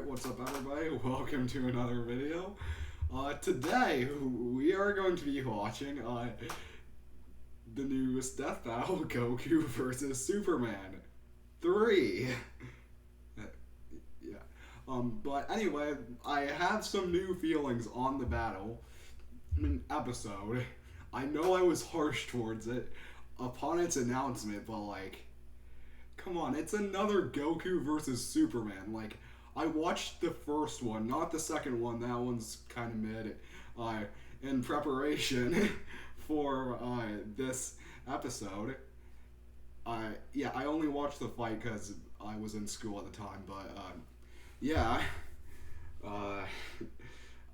Alright, what's up everybody? Welcome to another video. Today, we are going to be watching the newest death battle, Goku versus Superman 3. Yeah. But anyway, I have some new feelings on the battle. Episode. I know I was harsh towards it upon its announcement, but like, come on, it's another Goku versus Superman. Like, I watched the first one, not the second one. That one's kind of mid. In preparation for this episode. Yeah, I only watched the fight because I was in school at the time. But yeah,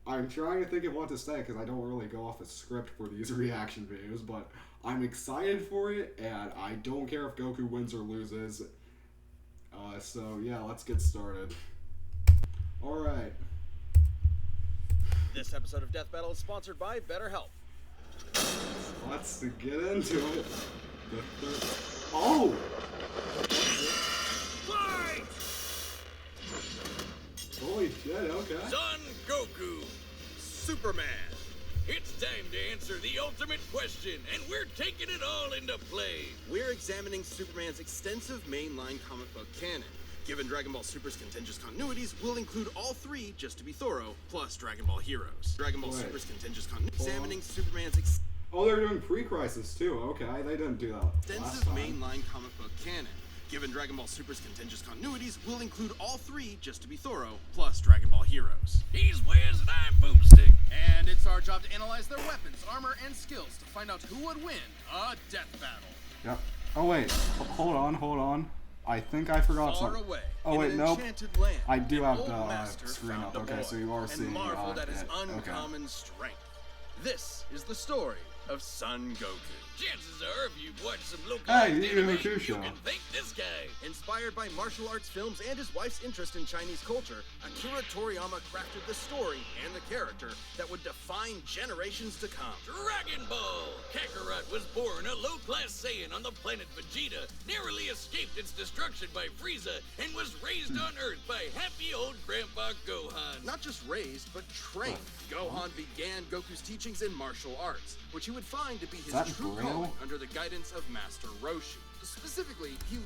I'm trying to think of what to say because I don't really go off a script for these reaction videos. But I'm excited for it, and I don't care if Goku wins or loses. So yeah, let's get started. Alright. This episode of Death Battle is sponsored by BetterHelp. Let's get into it. Oh! Fight! Holy shit, okay. Son Goku, Superman. It's time to answer the ultimate question, and we're taking it all into play. We're examining Superman's extensive mainline comic book canon. Given Dragon Ball Super's contentious continuities, we'll include all three, just to be thorough, plus Dragon Ball Heroes. Dragon Ball Super's contentious continuities. Examining Superman's Oh, they're doing pre-crisis too. Okay, they didn't do that extensive mainline comic book canon. Given Dragon Ball Super's contentious continuities, we'll include all three, just to be thorough, plus Dragon Ball Heroes. He's Wiz and I'm Boomstick. And it's our job to analyze their weapons, armor, and skills to find out who would win a death battle. Yep. Oh wait, hold on. I think I forgot something. Away, oh wait, nope. Land, I do have the screen up. Okay, so you are seeing marveled at his uncommon strength. This is the story of Son Goku. Chances are, if you've watched some local anime, you can thank this guy. Inspired by martial arts films and his wife's interest in Chinese culture, Akira Toriyama crafted the story and the character that would define generations to come. Dragon Ball! Kakarot was born a low-class Saiyan on the planet Vegeta, narrowly escaped its destruction by Frieza, and was raised on Earth by happy old Grandpa Gohan. Not just raised, but trained. Gohan began Goku's teachings in martial arts, which he would find to be his true calling under the guidance of Master Roshi. Specifically, he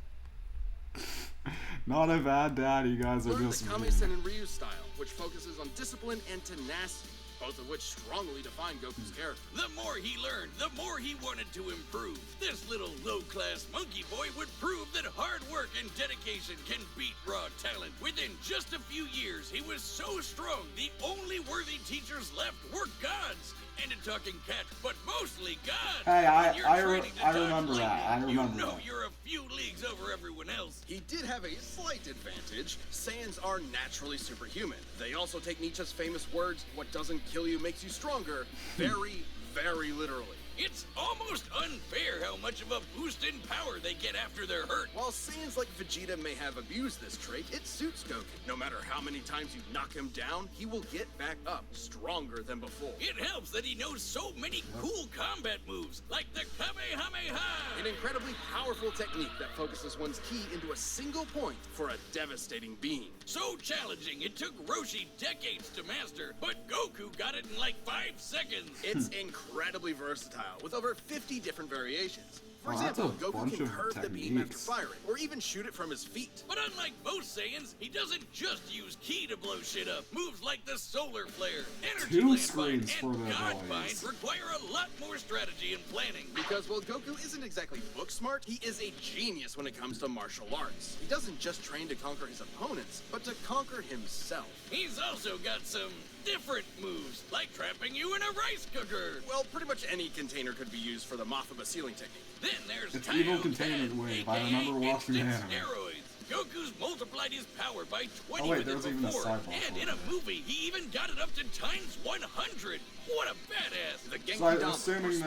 not a bad dad, you guys are learned just the Kame-sen and Ryu style, which focuses on discipline and tenacity, both of which strongly define Goku's character. The more he learned, the more he wanted to improve. This little low-class monkey boy would prove that hard work and dedication can beat raw talent. Within just a few years, he was so strong, the only worthy teachers left were gods. And a talking cat, but mostly God. Hey, I remember that. I remember you know that. You're a few leagues over everyone else. He did have a slight advantage. Saiyans are naturally superhuman. They also take Nietzsche's famous words, "What doesn't kill you makes you stronger," very, very literally. It's almost unfair how much of a boost in power they get after they're hurt. While Saiyans like Vegeta may have abused this trait, it suits Goku. No matter how many times you knock him down, he will get back up, stronger than before. It helps that he knows so many cool combat moves, like the Kamehameha! An incredibly powerful technique that focuses one's ki into a single point for a devastating beam. So challenging, it took Roshi decades to master, but Goku got it in like 5 seconds. It's incredibly versatile, with over 50 different variations. For example, Goku can curve the beam after firing, or even shoot it from his feet. But unlike most Saiyans, he doesn't just use ki to blow shit up. Moves like the Solar Flare, Energy Landmine, and God Bind require a lot more strategy and planning. Because while Goku isn't exactly book smart, he is a genius when it comes to martial arts. He doesn't just train to conquer his opponents, but to conquer himself. He's also got some different moves, like trapping you in a rice cooker. Well, pretty much any container could be used for the Mothama sealing technique. Then there's it's evil containment wave. I remember watching the anime. Steroids. Goku's multiplied his power by 20 with it before, and in a movie, he even got it up to times 100. What a badass! The Genki so I'm assuming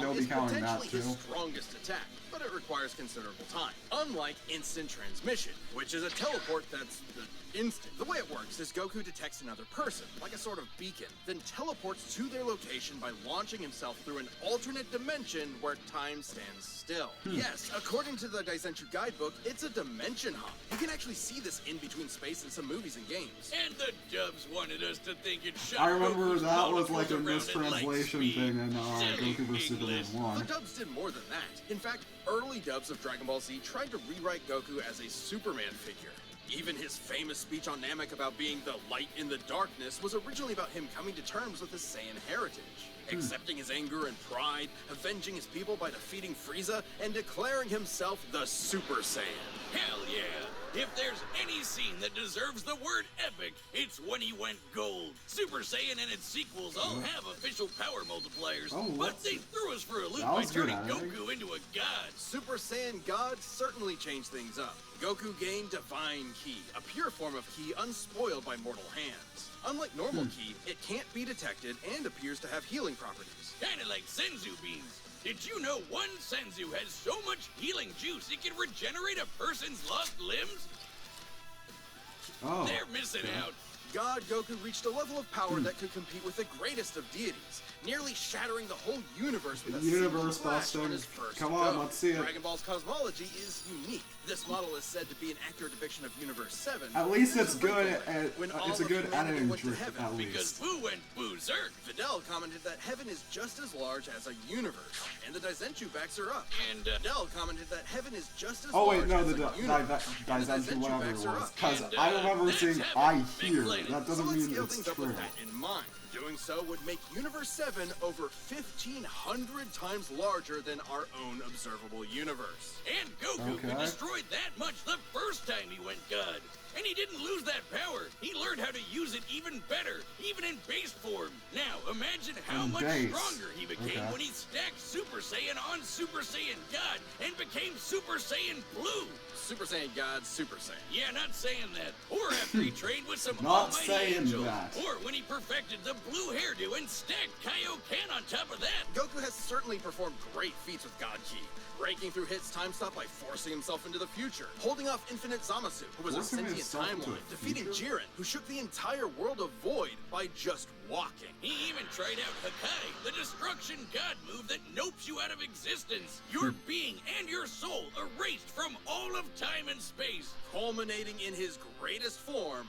they'll be counting that too. His strongest attack, but it requires considerable time. Unlike instant transmission, which is a teleport that's instant. The way it works is Goku detects another person, like a sort of beacon, then teleports to their location by launching himself through an alternate dimension where time stands still. Yes, according to the Daizenshuu guidebook, it's a dimension hop. You can actually see this in between space in some movies and games. And the dubs wanted us to think it shot I remember Goku's that was molecules like a around at mistranslation light thing speed. in Silly Goku vs. Superman English. 1. The dubs did more than that. In fact, early dubs of Dragon Ball Z tried to rewrite Goku as a Superman figure. Even his famous speech on Namek about being the light in the darkness was originally about him coming to terms with his Saiyan heritage. Accepting his anger and pride, avenging his people by defeating Frieza, and declaring himself the Super Saiyan. Hell yeah! If there's any scene that deserves the word epic, it's when he went gold. Super Saiyan and its sequels all have official power multipliers, but they threw us for a loop by turning Goku into a god. Super Saiyan God certainly changed things up. Goku gained Divine Ki, a pure form of Ki unspoiled by mortal hands. Unlike normal Ki, it can't be detected and appears to have healing properties. Kinda like Senzu beans. Did you know one Senzu has so much healing juice it can regenerate a person's lost limbs? They're missing out. God Goku reached a level of power that could compete with the greatest of deities, nearly shattering the whole universe with a single flash on his first Come on, go. let's see it. Dragon Ball's cosmology is unique. This model is said to be an accurate depiction of Universe 7. At least it's There's a good wrinkle in it. at When all it's a of good humanity editing went to trick heaven, at Because least. Boo went berserk. Fidel commented that heaven is just as large as a universe, and the Daizenshuu backs her up. And Fidel commented that heaven is just as Oh large wait, no, as the a universe, and the Daizenshuu, whatever it backs her was. up. Because And, I remember that's seeing heaven. I Big hear. lady. That So doesn't let's mean scale it's things up true. with that in mind. Doing so would make Universe 7 over 1,500 times larger than our own observable universe. And Goku could Okay. destroy that much the first time he went God. And he didn't lose that power. He learned how to use it even better, even in base form. Now, imagine how In much base. stronger he became Okay. when he stacked Super Saiyan on Super Saiyan God and became Super Saiyan Blue. Super Saiyan God, Super Saiyan. Yeah, not saying that. Or after he trained with some Not almighty saying angel. that. Or when he perfected the blue hairdo and stacked Kaioken on top of that. Goku has certainly performed great feats with God Ki, breaking through Hit's time stop by forcing himself into the future, holding off Infinite Zamasu, who was Forcing a sentient himself into timeline, the defeating future? Jiren, who shook the entire world of Void by just walking. He even tried out Hakai, the destruction god move that nopes you out of existence. Your being and your soul erased from all of time and space. Culminating in his greatest form,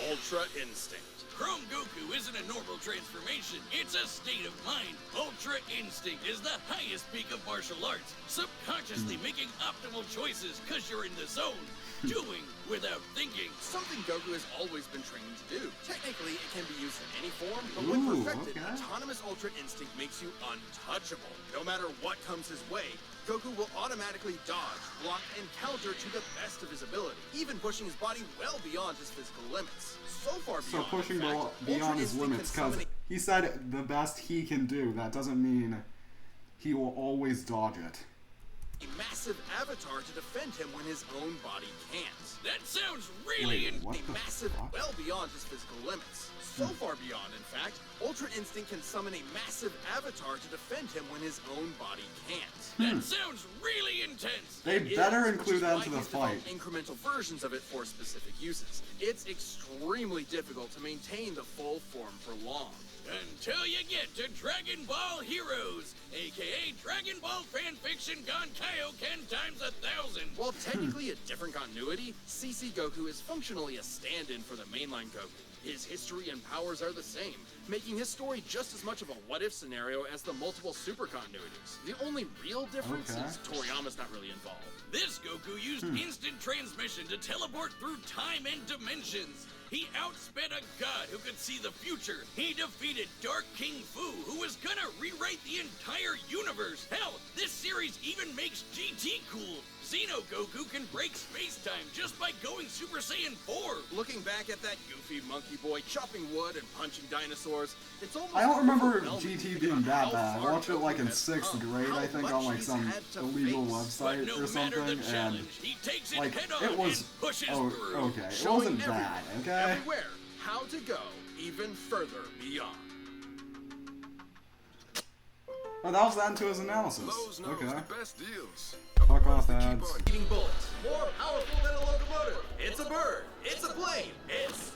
Ultra Instinct. Chrome Goku isn't a normal transformation, it's a state of mind. Ultra Instinct is the highest peak of martial arts, subconsciously making optimal choices because you're in the zone, doing without thinking. Something Goku has always been trained to do. Technically, it can be used in any form, but when Ooh, perfected, okay. autonomous Ultra Instinct makes you untouchable. No matter what comes his way, Goku will automatically dodge, block, and counter to the best of his ability, even pushing his body well beyond his physical limits. So far So beyond, pushing in fact, beyond Ultra his Instinct limits, can because summon he said the best he can do. That doesn't mean he will always dodge it. a massive avatar to defend him when his own body can't. That sounds really Wait, what A the massive, fuck? well beyond his physical limits. So far beyond, in fact, Ultra Instinct can summon a massive avatar to defend him when his own body can't. That sounds really intense. They It better is, include which is that why into the he's developed fight. incremental versions of it for specific uses. It's extremely difficult to maintain the full form for long. Until you get to Dragon Ball Heroes, aka Dragon Ball fanfiction gone Kaioken times 1,000. While technically a different continuity, CC Goku is functionally a stand-in for the mainline Goku. His history and powers are the same, making his story just as much of a what-if scenario as the multiple super continuities. The only real difference Okay. is Toriyama's not really involved. This Goku used instant transmission to teleport through time and dimensions. He outsped a god who could see the future. He defeated Dark King Fu, who was gonna rewrite the entire universe. Hell, this series even makes GT cool. Xeno Goku can break space-time just by going Super Saiyan 4. Looking back at that goofy monkey boy chopping wood and punching dinosaurs, it's almost I don't remember overwhelming to GT think being about that how bad. I far watched it like in Goku has 6th come, grade, how I think, much on like he's some had to illegal face. But website no or matter something, the and challenge, he takes it like head-on it was and pushes oh through. okay, it Showing wasn't everyone, bad, okay. everywhere, how to go even further beyond. Oh, that was that into his analysis. Lowe's knows Okay. the best deals. Fuck off, ads. Eating bullets. More powerful than a locomotive. It's a bird. It's a plane. It's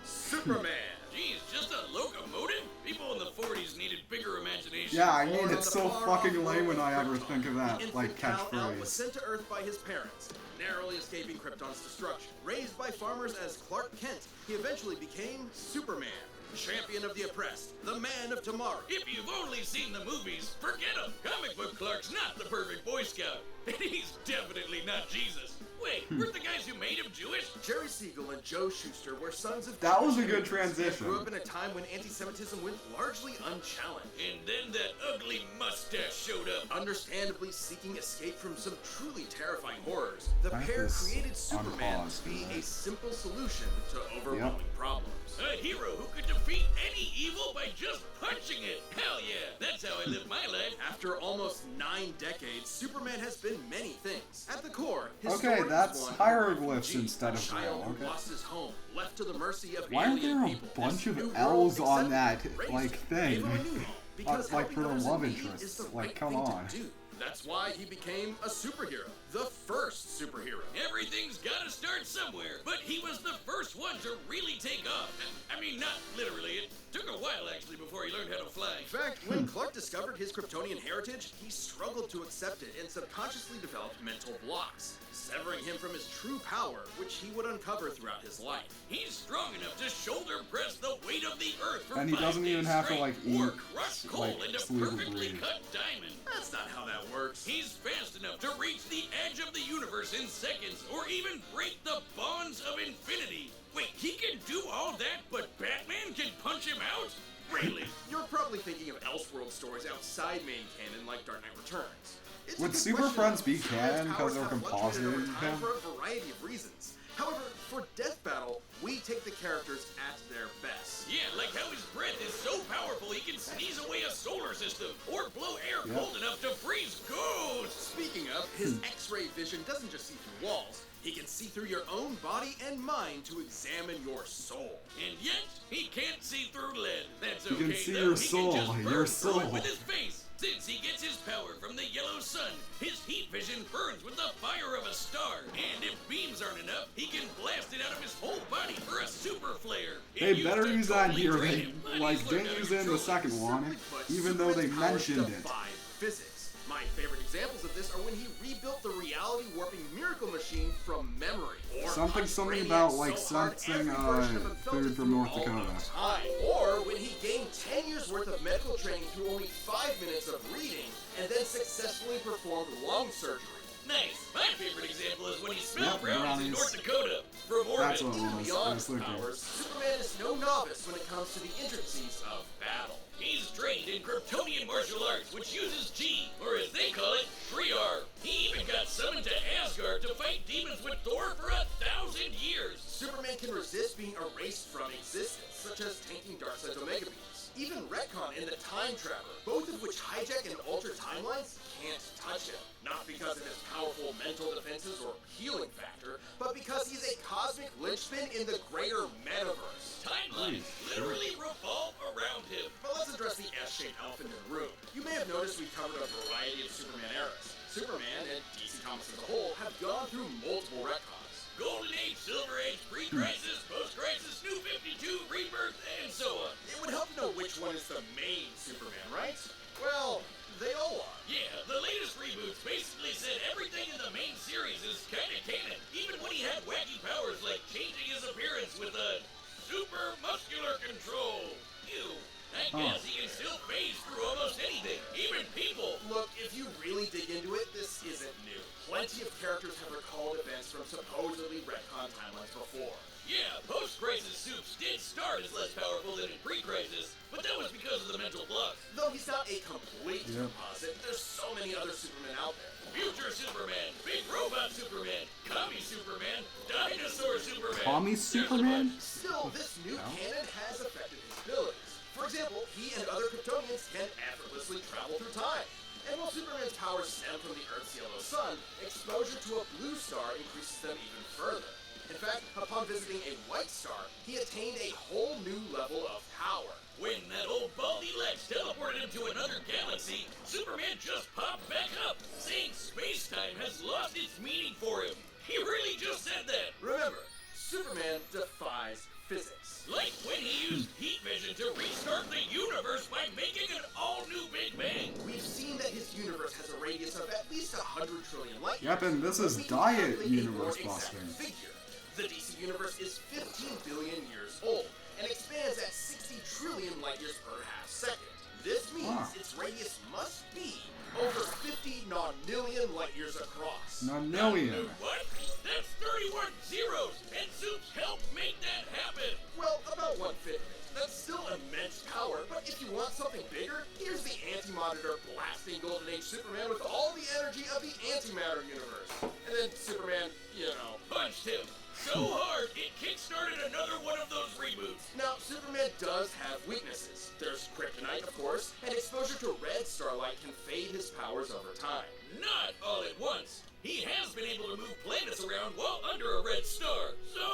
Superman. Geez, just a locomotive? People in the 40s needed bigger imagination. Yeah, I mean, it's so fucking lame when I ever think of that, The like, infant Kal-El was catchphrase. sent to Earth by his parents, narrowly escaping Krypton's destruction. Raised by farmers as Clark Kent, he eventually became Superman, champion of the oppressed, the man of tomorrow. If you've only seen the movies, forget him. Comic book Clark's not the perfect Boy Scout. And he's definitely not Jesus. Wait, weren't the guys who made him Jewish? Jerry Siegel and Joe Shuster were sons of That was a Jewish good immigrants and transition. grew up in a time when anti-Semitism went largely unchallenged. And then that ugly mustache showed up. Understandably seeking escape from some truly terrifying horrors, the Back pair this created Superman unpause, to be right? a simple solution to overwhelming problems. A hero who could defeat any evil by just punching it. Hell yeah, that's how I live my life. After almost 9 decades, Superman has been many things. At the core, his Okay, story that's is one hieroglyphs refugee, instead of a child real, who okay. lost his home, left to the mercy of Why are alien there a people. bunch This of new L's world on that, accepted, raised like, him, thing? gave him a new home, because Like, for helping the others in love need interest. is the Like, right come thing on. to do. That's why he became a superhero, the first superhero. Everything's gotta start somewhere, but he was the first one to really take off. I mean, not literally. It took a while, actually, before he learned how to fly. In fact, when Clark discovered his Kryptonian heritage, he struggled to accept it and subconsciously developed mental blocks, severing him from his true power, which he would uncover throughout his life. He's strong enough to shoulder press the weight of the earth for And he 5 doesn't even days have to, straight, like, or eat, crush coal like, into sleep or perfectly breathe. cut diamond. That's not how that works. He's fast enough to reach the edge of the universe in seconds, or even break the bonds of infinity. Wait, he can do all that, but Batman can punch him out? Really? You're probably thinking of Elseworld stories outside main canon like Dark Knight Returns. It's a Would good Super question. Friends be Superman's canon because powers they're have fluctuated over composited time in for a variety of reasons. However, for Death Battle, we take the characters at their best. Yeah, like how his breath is so powerful he can sneeze away a solar system, or blow air Yeah. cold enough to freeze ghosts. Speaking of, his X-ray vision doesn't just see through walls. He can see through your own body and mind to examine your soul. And yet, he can't see through lead. That's He okay, can see though. your He soul, can just your burn through it soul. with his face. Since he gets his power from the yellow sun, his heat vision burns with the fire of a star. And if beams aren't enough, he can blast it out of his whole body for a super flare. It They used better to use that totally here. drain They, him, but like, he's learned didn't how to use it in the control second one, Simply put, even though they Superman's powers mentioned it. defy physics. My favorite examples of this are when he rebuilt the reality warping miracle machine from memory. Or Something punched something Brainiac about, like, so hard sensing, every version of him felt food it from through North all Dakota. of time. Or when he gained 10 years worth of medical training through only 5 minutes of reading and then successfully performed lung surgery. Nice. My favorite example is when he smelled Yep, brownies in brownies. North Dakota from orbit. That's what it was. I Beyond was his thinking. powers, Superman is no novice when it comes to the intricacies of battle. He's trained in Kryptonian martial arts, which uses G, or as they call it, Shriar. He even got summoned to Asgard to fight demons with Thor for 1,000 years. Superman can resist being erased from existence, such as tanking Darkseid's Omega Beams. Even Retcon and the Time Trapper, both of which hijack and alter timelines, can't touch him. Not because of his powerful mental defenses or healing factor, but because he's a cosmic linchpin in the greater metaverse. Timelines literally revolve around him. But let's address the S-shaped elephant in the room. You may have noticed we've covered a variety of Superman eras. Superman, and DC Comics as a whole, have gone through multiple retcons. Golden Age, Silver Age, Pre-Crisis, Post-Crisis, New 52, Rebirth, and so on. It would help to know which one is the main Superman, right? Well, they all are. Yeah, the latest reboots basically said everything in the main series is kinda canon. Even when he had wacky powers like changing his appearance with a super muscular control. Ew. I guess he can still phase through almost anything, even people. Look, if you really dig into it, this isn't new. Plenty of characters have recalled events from supposedly retcon timelines before. Yeah, post-crisis Supes did start as less powerful than in pre-crisis, but that was because of the mental blocks. Though he's not a complete composite, there's so many other Supermen out there. Future Superman, Big Robot Superman, Commie Superman, Dinosaur Superman. Commie Superman? Still, this new canon has affected his abilities. For example, he and other Kryptonians can effortlessly travel through time. And while Superman's powers stem from the Earth's yellow sun, exposure to a blue star increases them even further. In fact, upon visiting a white star, he attained a whole new level of power. When that old baldy Lex teleported him to another galaxy, Superman just popped back up, saying space-time has lost its meaning for him. He really just said that. Remember, Superman defies physics. Like when he used heat vision to restart the universe by making an all-new Big Bang. We've seen that his universe has a radius of at least 100 trillion light years. Yep, and this is but we Diet calculate a Universe more exact busting. figure. The DC universe is 15 billion years old and expands at 60 trillion light years per half second. This means its radius must be over 50 nonillion light years across. Nonillion. What? That's 31 zeros, and Soups helped make that happen. Well, about 1/5. That's still immense power, but if you want something bigger, here's the Anti-Monitor blasting Golden Age Superman with all the energy of the antimatter universe. And then Superman, you know, Punched him so hard it kickstarted another one of those reboots. Now, Superman does have weaknesses. There's kryptonite, of course, and exposure to red starlight can fade his powers over time. Not all at once. He has been able to move planets around while under a red star. So...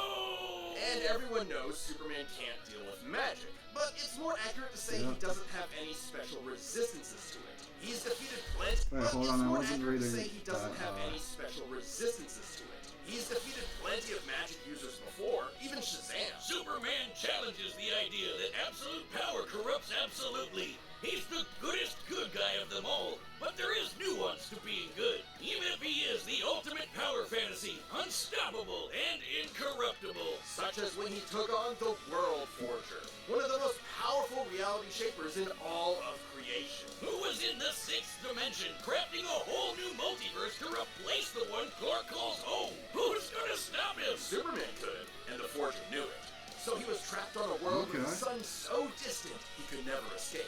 And everyone knows Superman can't deal with magic, but it's more accurate to say he doesn't have any special resistances to it. He's defeated plenty, Wait, but hold it's on, I more wasn't accurate to reading say he doesn't that, have any special resistances to it. He's defeated plenty of magic users before, even Shazam. Superman challenges the idea that absolute power corrupts absolutely. He's the goodest good guy of them all, but there is nuance to being good. Even if he is the ultimate power fantasy, unstoppable and incorruptible. Such as when he took on the World Forger, one of the most powerful reality shapers in all of creation. Who was in the 6th dimension, crafting a whole new multiverse to replace the one Clark calls home. Who's gonna stop him? Superman could, and the Forger knew it. So he was trapped on a world with a sun so distant he could never escape.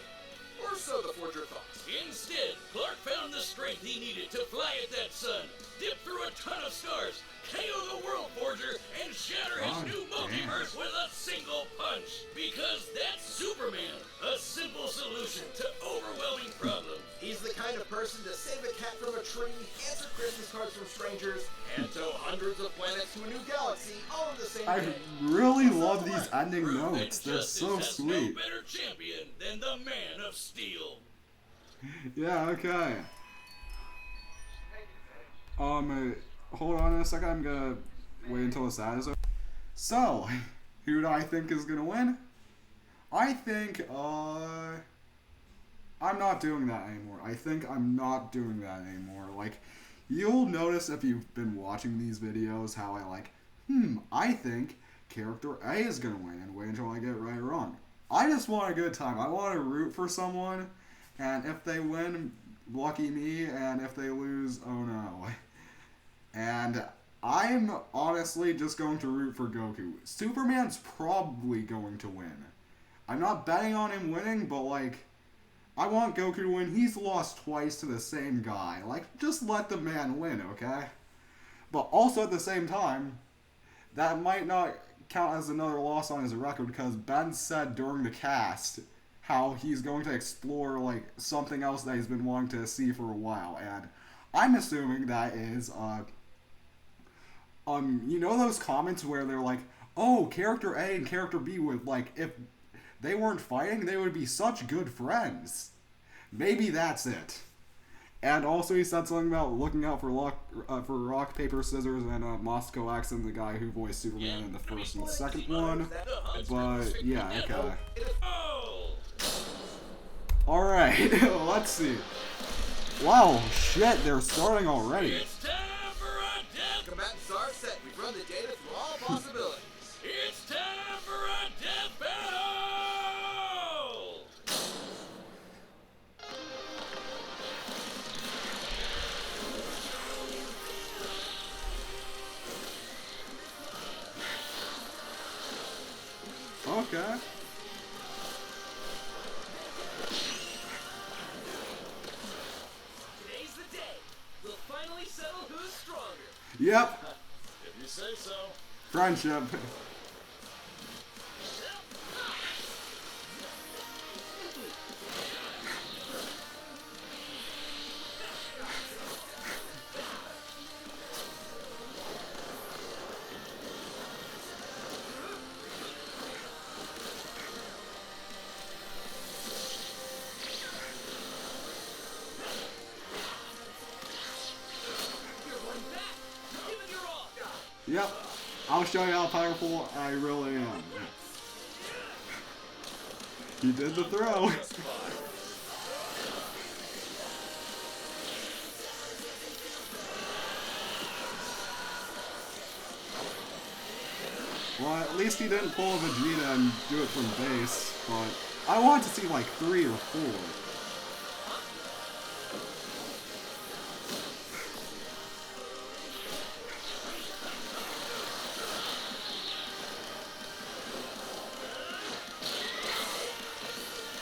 Or so the Forger thought. Instead, Clark found the strength he needed to fly at that sun, dip through a ton of stars, KO the World Forger, and shatter his new multiverse with a single punch. Because that's Superman, a simple solution to overwhelming problems. He's the kind of person to save a cat from a tree, answer Christmas cards from strangers, and tow hundreds of planets to a new galaxy all in the same I day. really love these ending Proof notes. that They're justice so has sweet. No better champion than the Man of Steel. Yeah, okay. Hold on a second. I'm gonna wait until this ad is over. So, who do I think is gonna win? I think, I'm not doing that anymore. I think I'm not doing that anymore. Like, you'll notice if you've been watching these videos how I think character A is gonna win, and wait until I get it right or wrong. I just want a good time. I want to root for someone, and if they win, lucky me, and if they lose, oh no. And I'm honestly just going to root for Goku. Superman's probably going to win. I'm not betting on him winning, but like, I want Goku to win. He's lost twice to the same guy. Like, just let the man win, okay? But also at the same time, that might not count as another loss on his record, because Ben said during the cast how he's going to explore like something else that he's been wanting to see for a while, and I'm assuming that is you know those comments where they're like, oh, character A and character B would, like, if they weren't fighting, they would be such good friends. Maybe that's it. And also he said something about looking out for rock, paper, scissors, and Moscow accent, the guy who voiced Superman in the first and second one. But, yeah, okay. Alright, let's see. Wow, shit, they're starting already. It's time for a death. Combatants are set. We've run the data through all possibilities. It's time for a death battle. Okay. Today's the day. We'll finally settle who's stronger. Yep. If you say so. Friendship. Yep, I'll show you how powerful I really am. He did the throw. Well, at least he didn't pull a Vegeta and do it from base, but I want to see like 3 or 4.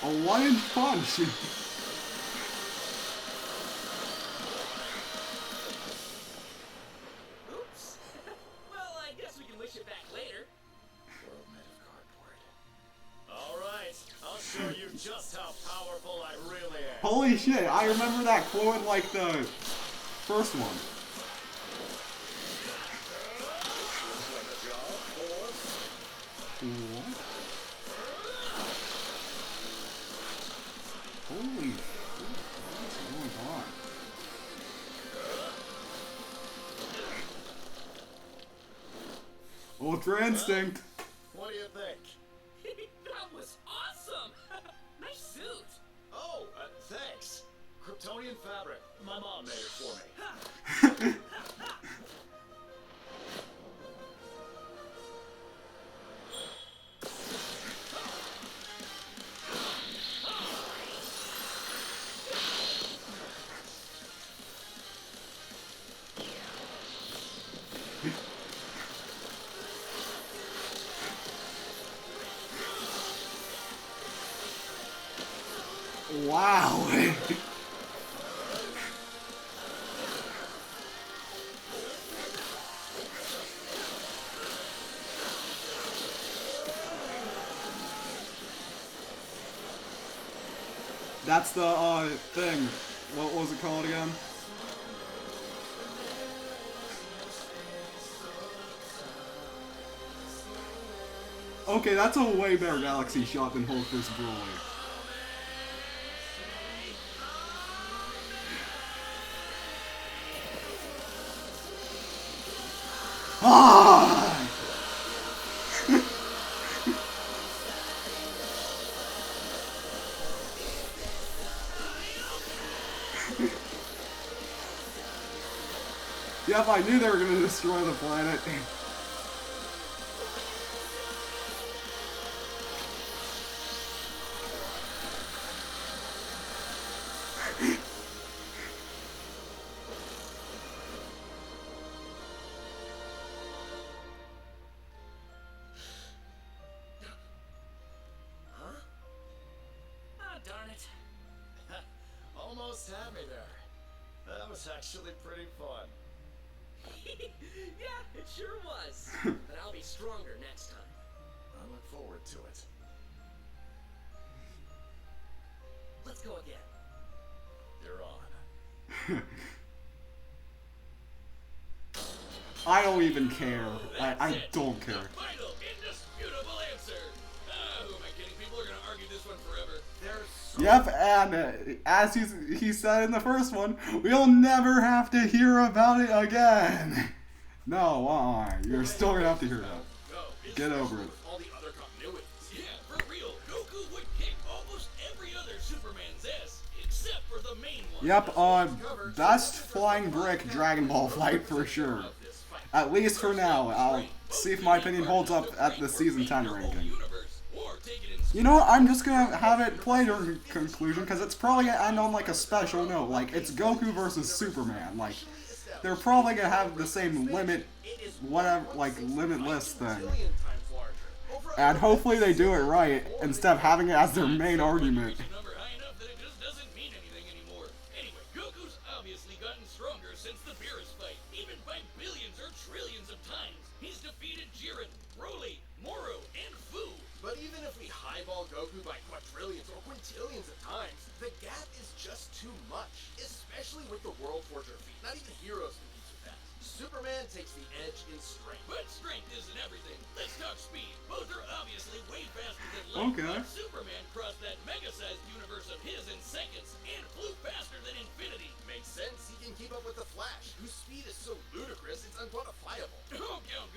A 1-inch punch! Oops. Well, I guess we can wish it back later. World made of cardboard. Alright, I'll show you just how powerful I really am. Holy shit, I remember that quote like the first one. What? Holy shit, what's going on? Ultra Instinct! What do you think? That was awesome! Nice suit! Oh, thanks. Kryptonian fabric. My mom made it for me. Wow! That's the, thing. What was it called again? Okay, that's a way better galaxy shot than Hulk vs. Broly. Ah! Yep, I knew they were gonna destroy the planet. Ah, darn it. Almost had me there. That was actually pretty fun. Yeah, it sure was. But I'll be stronger next time. I look forward to it. Let's go again. You're on. I don't even care. I That's it. don't care. The final, indisputable answer. Who am I kidding? People are gonna argue this one forever. There's so Yep, and as he said in the first one, we'll never have to hear about it again. No, you're still gonna have to hear that. Get over it. All the other continuities. Yeah, for real. Goku would kick almost every other Superman's ass, except for the main one. Yep, best flying brick Dragon Ball fight for sure. At least for now. I'll see if my opinion holds up at the season 10 ranking. You know what, I'm just gonna have it play to conclusion, because it's probably gonna end on like a special note. Like, it's Goku versus Superman. Like, they're probably gonna have the same limit, whatever, like, limitless thing. And hopefully they do it right, instead of having it as their main argument. Number high enough that it just doesn't mean anything anymore. Anyway, Goku's obviously gotten stronger since the Beerus fight, even by billions or trillions of times. He's defeated Jiren, Broly, Moro, and Fu. But even if we highball Goku by quadrillions or quintillions of times, the gap is just too much. Especially with the World Forger feat. Not even heroes can beat with that. Superman takes the edge in strength. But strength isn't everything. Let's talk speed. Both are obviously way faster than light. Okay. But Superman crossed that mega-sized universe of his in seconds and flew faster than infinity. Makes sense, he can keep up with the Flash, whose speed is so ludicrous it's unquantifiable. Don't count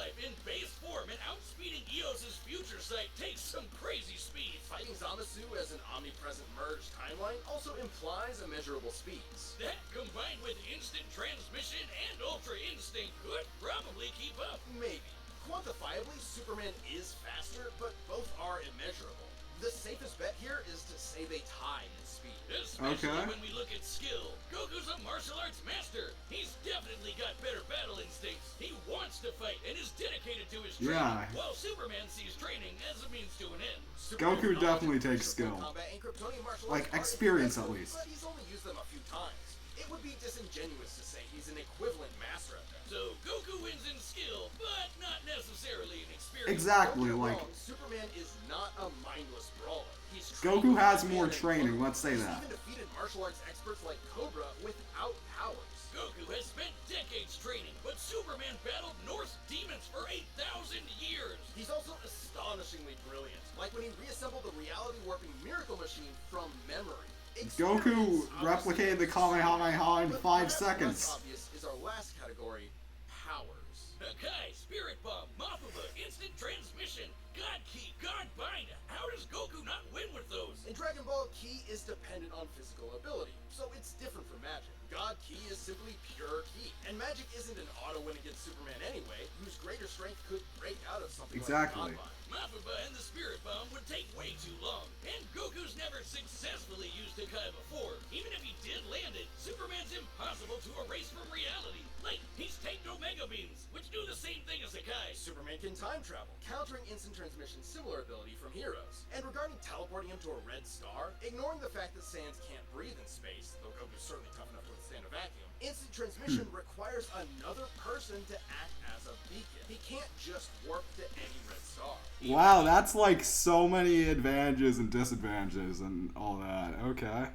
Life in base form and outspeeding Eos's future sight takes some crazy speed. Fighting Zamasu as an omnipresent merge timeline also implies immeasurable speeds. That, combined with instant transmission and Ultra Instinct, could probably keep up. Maybe. Quantifiably, Superman is faster, but both are immeasurable. The safest bet here is to say they tie in speed. Especially Okay. when we look at skill. Goku's a martial arts master. He's definitely got better battle instincts. He wants to fight and is dedicated to his training. Yeah. While Superman sees training as a means to an end. Goku definitely takes skill. Combat and Kryptonian martial Like, arts are experience at impressive, least. But he's only used them a few times. It would be disingenuous to say he's an equivalent master at them. So Goku wins in skill, but not necessarily in experience. Exactly, Don't get like, wrong, Superman is not a mindless brawler. He's Goku trained has by more man and training, blood. let's say He's that. even defeated martial arts experts like Cobra without powers. Goku has spent decades training, but Superman battled Norse demons for 8,000 years. He's also astonishingly brilliant, like when he reassembled the reality warping miracle machine from memory. Goku replicated the Kamehameha in But 5 perhaps seconds. less obvious is our last category, powers. Hakai, Spirit Bomb, Mafuba, Instant Transmission, God Key, God Bind. How does Goku not win with those? In Dragon Ball, Ki is dependent on physical ability, so it's different from magic. God Ki is simply pure Ki, and magic isn't an auto win against Superman anyway, whose greater strength could break out of something Exactly. like God Bind. Mafuba and the Spirit Bomb would take way too long, and Goku's never successfully used Hakai before. Even if he did land it, Superman's impossible to erase from reality. Like, he's tanked Omega Beams, which do the same thing as Hakai. Superman can time travel, countering instant transmission's similar ability from heroes. And regarding teleporting him to a red star, ignoring the fact that Sans can't breathe in space, though Goku's certainly tough enough to withstand a vacuum, instant transmission requires another person to act as a beacon. He can't just warp to any red star. Wow, that's like so many advantages and disadvantages and all that. Okay.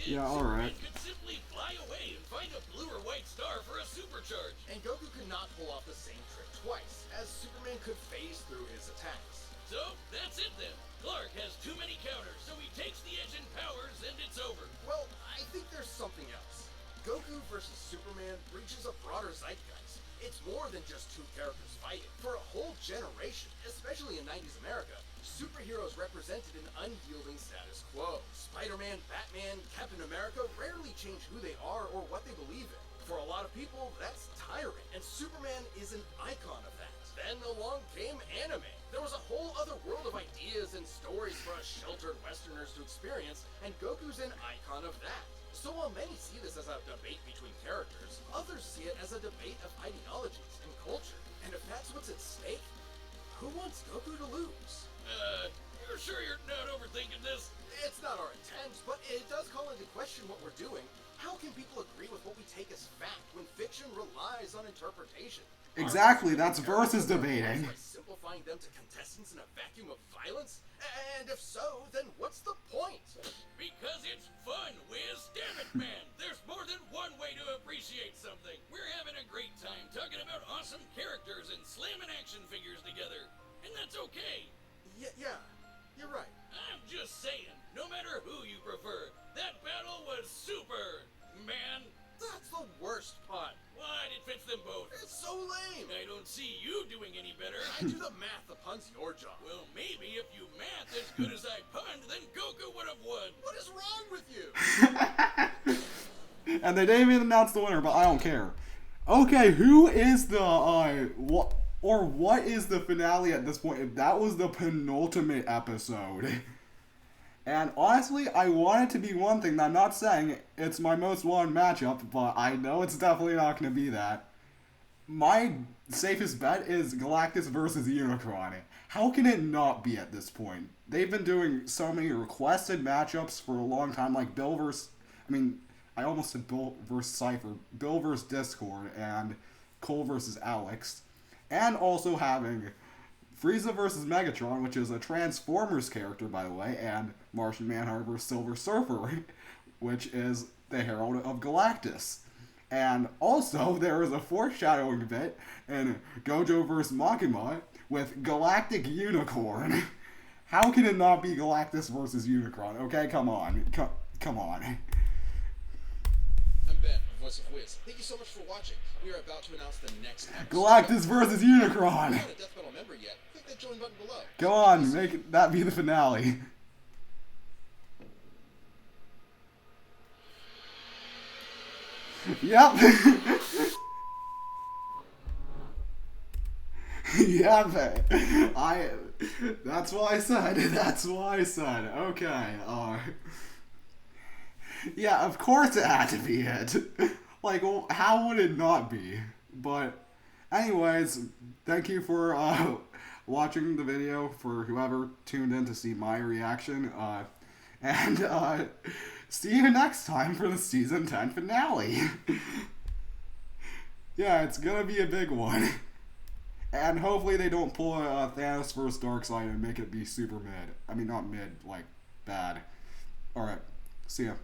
Yeah, alright. Superman could simply fly away and find a blue or white star for a supercharge. And Goku could not pull off the same trick twice, as Superman could phase through his attacks. So, that's it then. Clark has too many counters, so he takes the edge in powers and it's over. Well, I think there's something else. Goku versus Superman reaches a broader zeitgeist. It's more than just two characters fighting. For a whole generation, especially in 90s America, superheroes represented an unyielding status quo. Spider-Man, Batman, Captain America rarely change who they are or what they believe in. For a lot of people, that's tiring, and Superman is an icon of that. Then along came anime. There was a whole other world of ideas and stories for us sheltered Westerners to experience, and Goku's an icon of that. So while many see this as a debate between characters, others see it as a debate of ideologies and culture. And if that's what's at stake, who wants Goku to lose? You're sure you're not overthinking this? It's not our intent, but it does call into question what we're doing. How can people agree with what we take as fact when fiction relies on interpretation? Exactly, that's versus debating. By simplifying them to contestants in a vacuum of violence? And if so, then what's the point? Because it's fun, Wiz. Damn it, man. There's more than one way to appreciate something. We're having a great time talking about awesome characters and slamming action figures together. And that's okay. Yeah, you're right. I'm just saying, no matter who you prefer, that battle was super, man. That's the worst part. What? It fits them both. It's so lame. I don't see you doing any better. I do the math, the pun's your job. Well, maybe if you math as good as I punned, then Goku would have won. What is wrong with you? And they didn't even announce the winner, but I don't care. Okay, who is the, what is the finale at this point? If that was the penultimate episode. And honestly, I want it to be one thing. I'm not saying it's my most wanted matchup, but I know it's definitely not going to be that. My safest bet is Galactus versus Unicron. How can it not be at this point? They've been doing so many requested matchups for a long time, like Bill versus... I almost said Bill versus Cypher. Bill versus Discord, and Cole versus Alex. And also having Frieza versus Megatron, which is a Transformers character, by the way, and Martian Manhunter versus Silver Surfer, which is the Herald of Galactus. And also, there is a foreshadowing bit in Gojo vs. Makima with Galactic Unicorn. How can it not be Galactus versus Unicron? Okay, come on. Come on. I'm Ben of Promise of Wiz. Thank you so much for watching. We are about to announce the next episode. Galactus versus Unicron. If you're not a Death Metal member yet, click that join button below. Go on, make that be the finale. Yep. Yep. That's what I said. That's what I said. Okay. Yeah, of course it had to be it. Like, well, how would it not be? But, anyways, thank you for watching the video, for whoever tuned in to see my reaction. And see you next time for the Season 10 finale. Yeah, it's gonna be a big one. And hopefully they don't pull a Thanos vs. Darkseid and make it be super mid. I mean, not mid, like, bad. Alright, see ya.